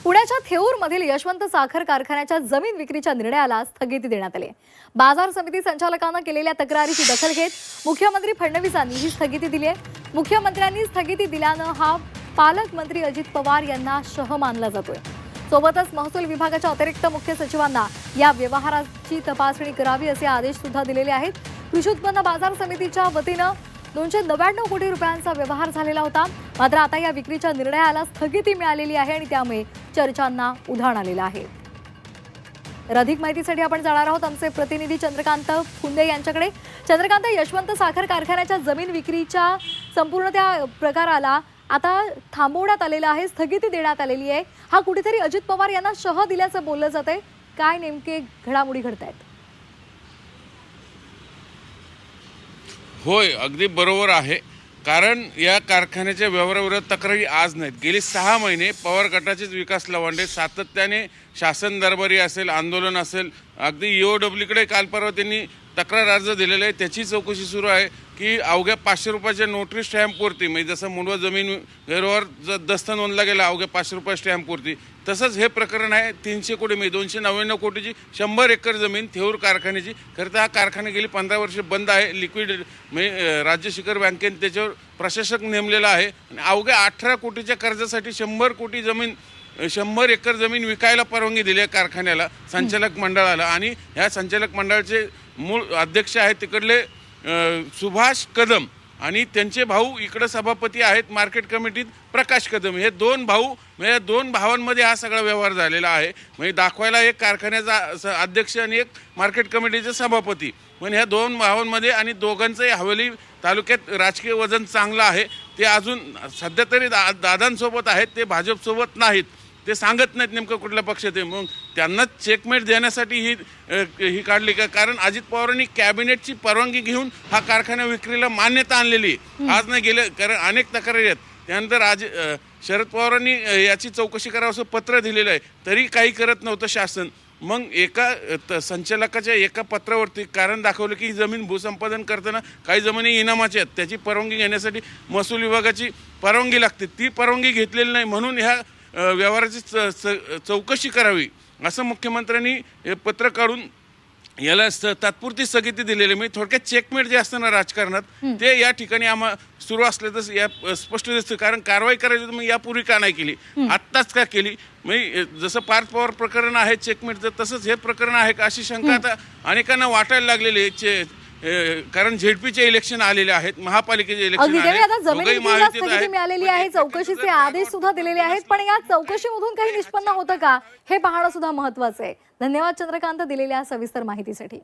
पुण्याच्या थेऊरमधील यशवंत साखर कारखान्याच्या जमीन विक्रीच्या निर्णयाला स्थगिती देण्यात आली. बाजार समिती संचालकांना केलेल्या तक्रारीची दखल घेत मुख्यमंत्री फडणवीसांनी ही स्थगिती दिली आहे. मुख्यमंत्र्यांनी स्थगिती दिल्यानं हा पालकमंत्री अजित पवार यांना शह मानला जातोय. सोबतच महसूल विभागाच्या अतिरिक्त मुख्य सचिवांना या व्यवहाराची तपासणी करावी असे आदेश सुद्धा दिलेले आहेत. कृषी उत्पन्न बाजार समितीच्या वतीनं 299 कोटी रुपयांचा व्यवहार झालेला होता. मात्र आता या विक्रीच्या निर्णयाला स्थगिती मिळालेली आहे आणि त्यामुळे चर्चांना उधाण आलेलं आहे. अधिक माहितीसाठी आपण जाणार आहोत आमचे प्रतिनिधी चंद्रकांत फुंदे यांच्याकडे. चंद्रकांत, यशवंत साखर कारखान्याच्या जमीन विक्रीच्या संपूर्ण त्या प्रकाराला आता थांबवण्यात आलेलं आहे, स्थगिती देण्यात आलेली आहे. हा कुठेतरी अजित पवार यांना शह दिल्याचं बोललं जातंय. काय नेमके घडामोडी घडतायत? होय, अगदी बरोबर आहे. कारण या कारखान्याच्या व्यवहाराविरोधात तक्रारी आज नाहीत. गेली 6 महिने पवार गटाचेच विकास लवांडे सातत्याने शासन दरबारी असेल, आंदोलन असेल, अगदी EOWकडे काल परवा त्यांनी तक्रार अर्ज दिलेला आहे. त्याची चौकशी सुरू आहे की अवघ्या 500 रुपयाच्या नोटरी स्टॅम्पवरती, म्हणजे जसं मुंडवा जमीन व्यवहार दस्त नोंदला गेला अवघ्या 500 रुपये स्टॅम्पवरती, तसंच हे प्रकरण आहे 300 कोटी म्हणजे 299 कोटीची 100 एकर जमीन थेऊर कारखान्याची. खरं तर हा कारखाना गेली 15 वर्ष बंद आहे. लिक्विड म्हणजे राज्य शिखर बँकेने त्याच्यावर प्रशासक नेमलेला आहे आणि अवघ्या 18 कोटीच्या कर्जासाठी 100 कोटी जमीन 100 एकर जमीन विकायला परवानगी दिली आहे कारखान्याला, संचालक मंडळाला. आणि ह्या संचालक मंडळाचे मूळ अध्यक्ष आहेत तिकडले सुभाष कदम आणि त्यांचे भाऊ इकडे सभापती आहेत मार्केट कमिटीत प्रकाश कदम. हे 2 भाऊ, म्हणजे 2 भावांमध्ये हा सगळा व्यवहार झालेला आहे. म्हणजे दाखवायला एक कारखान्याचा अध्यक्ष आणि एक मार्केट कमिटीचे सभापती, म्हणजे ह्या 2 भावांमध्ये. आणि दोघांचंही हवेली तालुक्यात राजकीय वजन चांगलं आहे. ते अजून सध्या तरी दादांसोबत आहेत, ते भाजपसोबत नाहीत. ते सांगत नाहीत नेमकं कुठल्या पक्षात आहे. मग त्यांनाच चेकमेट देण्यासाठी ही काढली का? कारण अजित पवारांनी कॅबिनेटची परवानगी घेऊन हा कारखाना विक्रीला मान्यता आणलेली आहे. आज नाही गेले, कारण अनेक तक्रारी आहेत. त्यानंतर शरद पवारांनी याची चौकशी करावं असं पत्र दिलेलं आहे, तरी काही करत नव्हतं शासन. मग एका संचालकाच्या एका पत्रावरती कारण दाखवलं की ही जमीन भूसंपादन करताना काही जमिनी इनामाच्या आहेत, त्याची परवानगी घेण्यासाठी महसूल विभागाची परवानगी लागते. ती परवानगी घेतलेली नाही, म्हणून ह्या व्यवहाराची चौकशी करावी असं मुख्यमंत्र्यांनी पत्र काढून याला तात्पुरती स्थगिती दिलेली. म्हणजे थोडक्यात चेकमेट जे असतं ना राजकारणात, ते या ठिकाणी सुरू असलं तर या स्पष्ट दिसतं. कारण कारवाई करायची तर मग यापूर्वी का नाही केली, आत्ताच का केली? म्हणजे जसं पार्थ पवार प्रकरण आहे चेकमेटचं, तसंच हे प्रकरण आहे का अशी शंका आता अनेकांना वाटायला लागलेली आहे. कारण झेडपीचे इलेक्शन आलेले आहेत, महापालिकेचे इलेक्शन स्थगिती मिळालेली आहे, चौकशीचे आदेश सुद्धा दिलेले आहेत. पण या चौकशीमधून काही निष्पन्न होतं का हे पाहणं सुद्धा महत्वाचं आहे. धन्यवाद चंद्रकांत दिलेल्या सविस्तर माहितीसाठी.